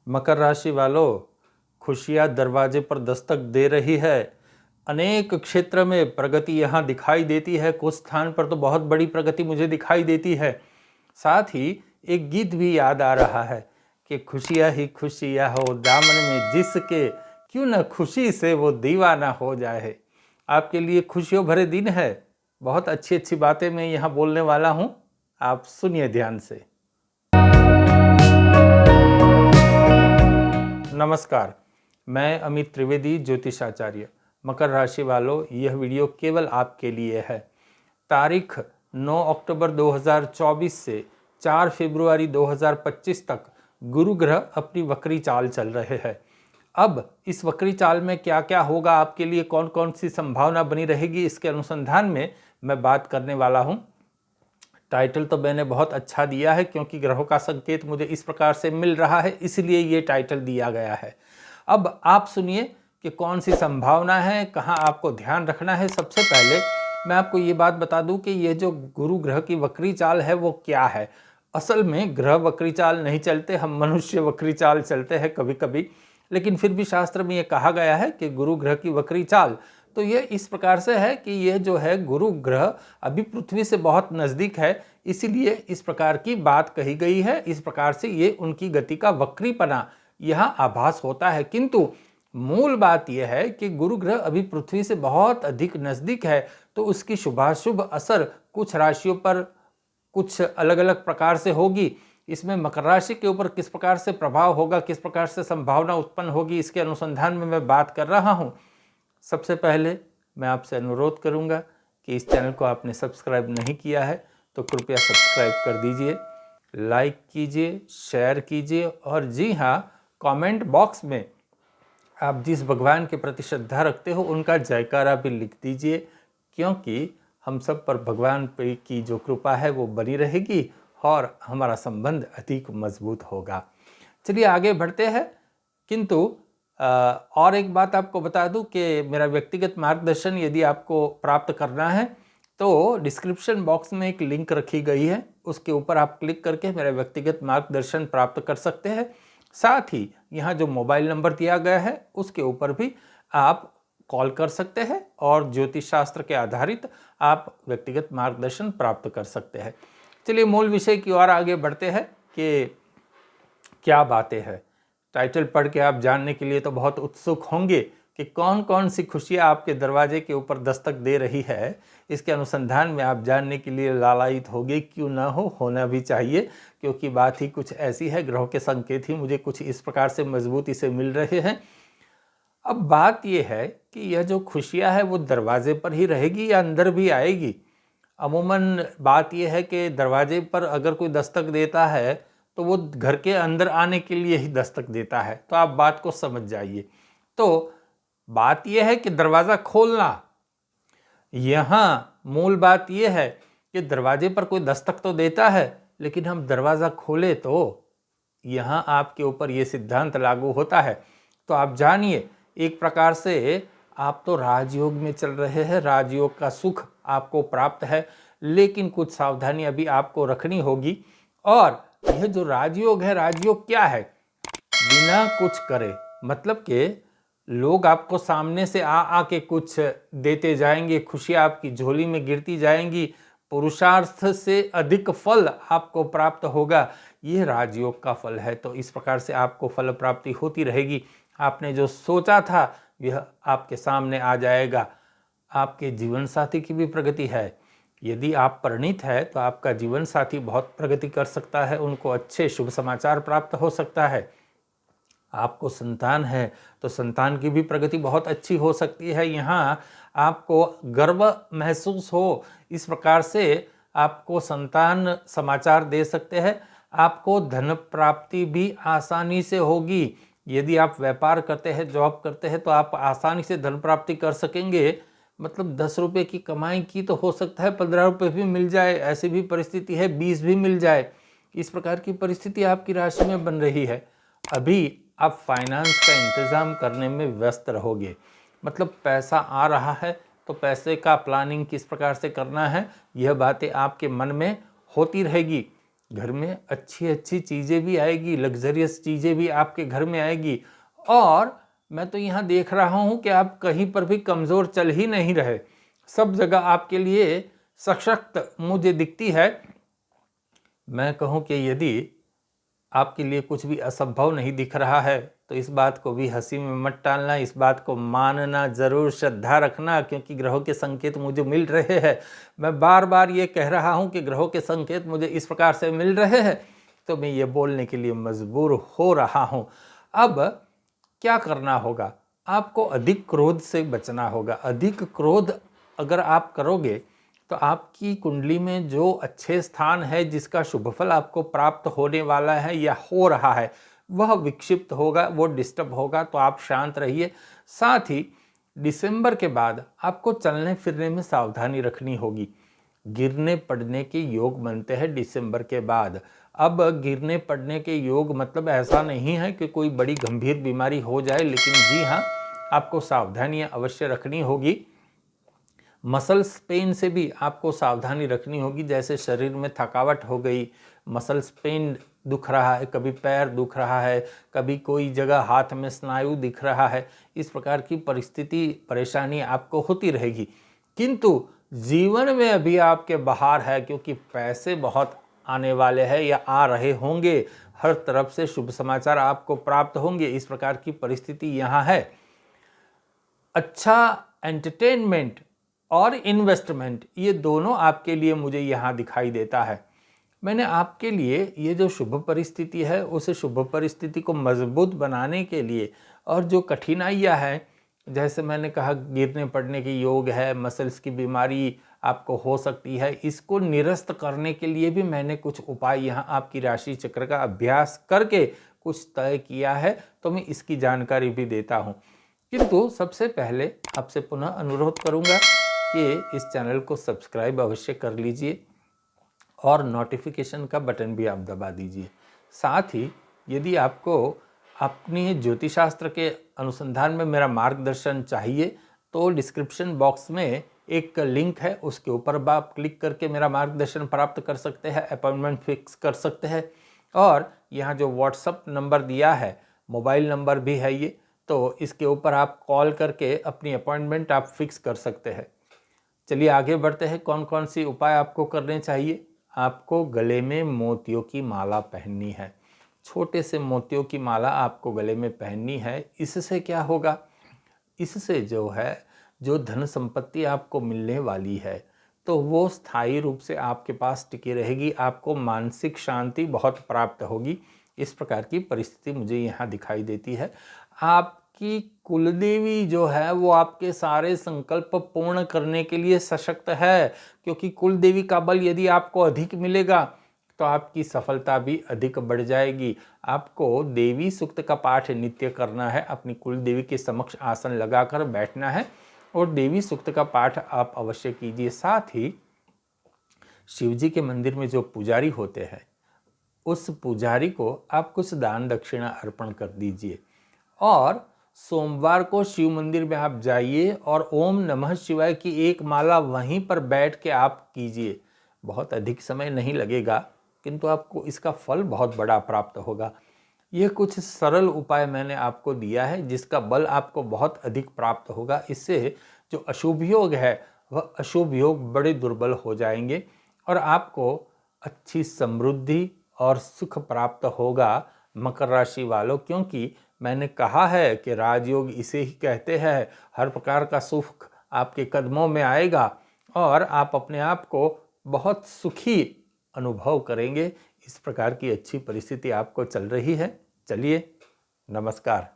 मकर राशि वालों, खुशियां दरवाजे पर दस्तक दे रही है। अनेक क्षेत्र में प्रगति यहाँ दिखाई देती है। कुछ स्थान पर तो बहुत बड़ी प्रगति मुझे दिखाई देती है। साथ ही एक गीत भी याद आ रहा है कि खुशियाँ ही खुशियाँ हो दामन में जिसके, क्यों न खुशी से वो दीवाना हो जाए। आपके लिए खुशियों भरे दिन है। बहुत अच्छी अच्छी बातें मैं यहाँ बोलने वाला हूँ, आप सुनिए ध्यान से। नमस्कार, मैं अमित त्रिवेदी, ज्योतिषाचार्य। मकर राशि वालों, यह वीडियो केवल आपके लिए है। तारीख 9 अक्टूबर 2024 से 4 फरवरी 2025 तक गुरु ग्रह अपनी वक्री चाल चल रहे हैं। अब इस वक्री चाल में क्या क्या होगा, आपके लिए कौन कौन सी संभावना बनी रहेगी, इसके अनुसंधान में मैं बात करने वाला हूँ। टाइटल तो मैंने बहुत अच्छा दिया है क्योंकि ग्रहों का संकेत मुझे इस प्रकार से मिल रहा है, इसलिए ये टाइटल दिया गया है। अब आप सुनिए कि कौन सी संभावना है, कहाँ आपको ध्यान रखना है। सबसे पहले मैं आपको ये बात बता दूं कि ये जो गुरु ग्रह की वक्री चाल है वो क्या है। असल में ग्रह वक्री चाल नहीं चलते, हम मनुष्य वक्री चाल चलते हैं कभी कभी, लेकिन फिर भी शास्त्र में ये कहा गया है कि गुरु ग्रह की वक्री चाल। तो ये इस प्रकार से है कि ये जो है गुरु ग्रह अभी पृथ्वी से बहुत नज़दीक है, इसीलिए इस प्रकार की बात कही गई है। इस प्रकार से ये उनकी गति का वक्रीपना यहाँ आभास होता है। किंतु मूल बात यह है कि गुरु ग्रह अभी पृथ्वी से बहुत अधिक नज़दीक है, तो उसकी शुभाशुभ असर कुछ राशियों पर कुछ अलग अलग प्रकार से होगी। इसमें मकर राशि के ऊपर किस प्रकार से प्रभाव होगा, किस प्रकार से संभावना उत्पन्न होगी, इसके अनुसंधान में मैं बात कर रहा हूँ। सबसे पहले मैं आपसे अनुरोध करूंगा कि इस चैनल को आपने सब्सक्राइब नहीं किया है तो कृपया सब्सक्राइब कर दीजिए, लाइक कीजिए, शेयर कीजिए और जी हाँ, कमेंट बॉक्स में आप जिस भगवान के प्रति श्रद्धा रखते हो उनका जयकारा भी लिख दीजिए, क्योंकि हम सब पर भगवान की जो कृपा है वो बनी रहेगी और हमारा संबंध अधिक मजबूत होगा। चलिए आगे बढ़ते हैं। किंतु और एक बात आपको बता दूं कि मेरा व्यक्तिगत मार्गदर्शन यदि आपको प्राप्त करना है तो डिस्क्रिप्शन बॉक्स में एक लिंक रखी गई है, उसके ऊपर आप क्लिक करके मेरा व्यक्तिगत मार्गदर्शन प्राप्त कर सकते हैं। साथ ही यहाँ जो मोबाइल नंबर दिया गया है उसके ऊपर भी आप कॉल कर सकते हैं और ज्योतिष शास्त्र के आधारित आप व्यक्तिगत मार्गदर्शन प्राप्त कर सकते हैं। चलिए मूल विषय की ओर आगे बढ़ते हैं कि क्या बातें हैं। टाइटल पढ़ के आप जानने के लिए तो बहुत उत्सुक होंगे कि कौन कौन सी खुशियां आपके दरवाजे के ऊपर दस्तक दे रही है। इसके अनुसंधान में आप जानने के लिए लालायित होंगे, क्यों ना हो, होना भी चाहिए, क्योंकि बात ही कुछ ऐसी है। ग्रहों के संकेत ही मुझे कुछ इस प्रकार से मजबूती से मिल रहे हैं। अब बात यह है कि यह जो खुशियां है वो दरवाजे पर ही रहेगी या अंदर भी आएगी। अमूमन बात यह है कि दरवाजे पर अगर कोई दस्तक देता है तो वो घर के अंदर आने के लिए ही दस्तक देता है, तो आप बात को समझ जाइए। तो बात यह है कि दरवाज़ा खोलना, यहाँ मूल बात यह है कि दरवाजे पर कोई दस्तक तो देता है, लेकिन हम दरवाज़ा खोले तो यहाँ आपके ऊपर ये सिद्धांत लागू होता है। तो आप जानिए, एक प्रकार से आप तो राजयोग में चल रहे हैं, राजयोग का सुख आपको प्राप्त है, लेकिन कुछ सावधानी अभी आपको रखनी होगी। और यह जो राजयोग है, राजयोग क्या है? बिना कुछ करे, मतलब कि लोग आपको सामने से आ के कुछ देते जाएंगे, खुशियाँ आपकी झोली में गिरती जाएंगी, पुरुषार्थ से अधिक फल आपको प्राप्त होगा। ये राजयोग का फल है। तो इस प्रकार से आपको फल प्राप्ति होती रहेगी। आपने जो सोचा था यह आपके सामने आ जाएगा। आपके जीवन साथी की भी प्रगति है। यदि आप परिणीत है तो आपका जीवन साथी बहुत प्रगति कर सकता है, उनको अच्छे शुभ समाचार प्राप्त हो सकता है। आपको संतान है तो संतान की भी प्रगति बहुत अच्छी हो सकती है। यहाँ आपको गर्व महसूस हो, इस प्रकार से आपको संतान समाचार दे सकते हैं। आपको धन प्राप्ति भी आसानी से होगी। यदि आप व्यापार करते हैं, जॉब करते हैं, तो आप आसानी से धन प्राप्ति कर सकेंगे। मतलब 10 रुपये की कमाई की तो हो सकता है 15 रुपये भी मिल जाए, ऐसी भी परिस्थिति है, 20 भी मिल जाए। इस प्रकार की परिस्थिति आपकी राशि में बन रही है। अभी आप फाइनेंस का इंतज़ाम करने में व्यस्त रहोगे। मतलब पैसा आ रहा है तो पैसे का प्लानिंग किस प्रकार से करना है, यह बातें आपके मन में होती रहेगी। घर में अच्छी अच्छी चीज़ें भी आएगी, लग्जरियस चीज़ें भी आपके घर में आएगी। और मैं तो यहाँ देख रहा हूँ कि आप कहीं पर भी कमज़ोर चल ही नहीं रहे, सब जगह आपके लिए सशक्त मुझे दिखती है। मैं कहूँ कि यदि आपके लिए कुछ भी असंभव नहीं दिख रहा है तो इस बात को भी हंसी में मत टालना, इस बात को मानना ज़रूर, श्रद्धा रखना, क्योंकि ग्रहों के संकेत मुझे मिल रहे हैं। मैं बार बार ये कह रहा हूँ कि ग्रहों के संकेत मुझे इस प्रकार से मिल रहे हैं, तो मैं ये बोलने के लिए मजबूर हो रहा हूँ। अब क्या करना होगा? आपको अधिक क्रोध से बचना होगा। अधिक क्रोध अगर आप करोगे तो आपकी कुंडली में जो अच्छे स्थान है, जिसका शुभफल आपको प्राप्त होने वाला है या हो रहा है, वह विक्षिप्त होगा, वो डिस्टर्ब होगा। तो आप शांत रहिए। साथ ही दिसंबर के बाद आपको चलने फिरने में सावधानी रखनी होगी। गिरने पड़ने के योग बनते हैं दिसंबर के बाद। अब गिरने पड़ने के योग मतलब ऐसा नहीं है कि कोई बड़ी गंभीर बीमारी हो जाए, लेकिन जी हाँ, आपको सावधानियां अवश्य रखनी होगी। मसल्स पेन से भी आपको सावधानी रखनी होगी। जैसे शरीर में थकावट हो गई, मसल्स पेन दुख रहा है, कभी पैर दुख रहा है, कभी कोई जगह हाथ में स्नायु दिख रहा है, इस प्रकार की परिस्थिति परेशानी आपको होती रहेगी। किंतु जीवन में अभी आपके बहार है, क्योंकि पैसे बहुत आने वाले हैं या आ रहे होंगे। हर तरफ से शुभ समाचार आपको प्राप्त होंगे, इस प्रकार की परिस्थिति यहाँ है। अच्छा एंटरटेनमेंट और इन्वेस्टमेंट, ये दोनों आपके लिए मुझे यहाँ दिखाई देता है। मैंने आपके लिए ये जो शुभ परिस्थिति है, उस शुभ परिस्थिति को मजबूत बनाने के लिए, और जो कठिनाइयाँ हैं, जैसे मैंने कहा गिरने पड़ने के योग है, मसल्स की बीमारी आपको हो सकती है, इसको निरस्त करने के लिए भी मैंने कुछ उपाय यहाँ आपकी राशि चक्र का अभ्यास करके कुछ तय किया है, तो मैं इसकी जानकारी भी देता हूँ। किंतु सबसे पहले आपसे पुनः अनुरोध करूँगा कि इस चैनल को सब्सक्राइब अवश्य कर लीजिए और नोटिफिकेशन का बटन भी आप दबा दीजिए। साथ ही यदि आपको अपनी ज्योतिषशास्त्र के अनुसंधान में मेरा मार्गदर्शन चाहिए तो डिस्क्रिप्शन बॉक्स में एक लिंक है, उसके ऊपर आप क्लिक करके मेरा मार्गदर्शन प्राप्त कर सकते हैं, अपॉइंटमेंट फिक्स कर सकते हैं। और यहाँ जो व्हाट्सअप नंबर दिया है, मोबाइल नंबर भी है ये, तो इसके ऊपर आप कॉल करके अपनी अपॉइंटमेंट आप फिक्स कर सकते हैं। चलिए आगे बढ़ते हैं। कौन कौन सी उपाय आपको करने चाहिए? आपको गले में मोतियों की माला पहननी है। छोटे से मोतियों की माला आपको गले में पहननी है। इससे क्या होगा? इससे जो है, जो धन संपत्ति आपको मिलने वाली है, तो वो स्थायी रूप से आपके पास टिकी रहेगी। आपको मानसिक शांति बहुत प्राप्त होगी। इस प्रकार की परिस्थिति मुझे यहाँ दिखाई देती है। आपकी कुलदेवी जो है वो आपके सारे संकल्प पूर्ण करने के लिए सशक्त है, क्योंकि कुलदेवी का बल यदि आपको अधिक मिलेगा तो आपकी सफलता भी अधिक बढ़ जाएगी। आपको देवी सूक्त का पाठ नित्य करना है। अपनी कुलदेवी के समक्ष आसन लगाकर बैठना है और देवी सूक्त का पाठ आप अवश्य कीजिए। साथ ही शिवजी के मंदिर में जो पुजारी होते हैं, उस पुजारी को आप कुछ दान दक्षिणा अर्पण कर दीजिए। और सोमवार को शिव मंदिर में आप जाइए और ओम नमः शिवाय की एक माला वहीं पर बैठ के आप कीजिए। बहुत अधिक समय नहीं लगेगा, किंतु आपको इसका फल बहुत बड़ा प्राप्त होगा। यह कुछ सरल उपाय मैंने आपको दिया है, जिसका बल आपको बहुत अधिक प्राप्त होगा। इससे जो अशुभ योग है, वह अशुभ योग बड़े दुर्बल हो जाएंगे और आपको अच्छी समृद्धि और सुख प्राप्त होगा मकर राशि वालों। क्योंकि मैंने कहा है कि राजयोग इसे ही कहते हैं। हर प्रकार का सुख आपके कदमों में आएगा और आप अपने आप को बहुत सुखी अनुभव करेंगे। इस प्रकार की अच्छी परिस्थिति आपको चल रही है। चलिए, नमस्कार।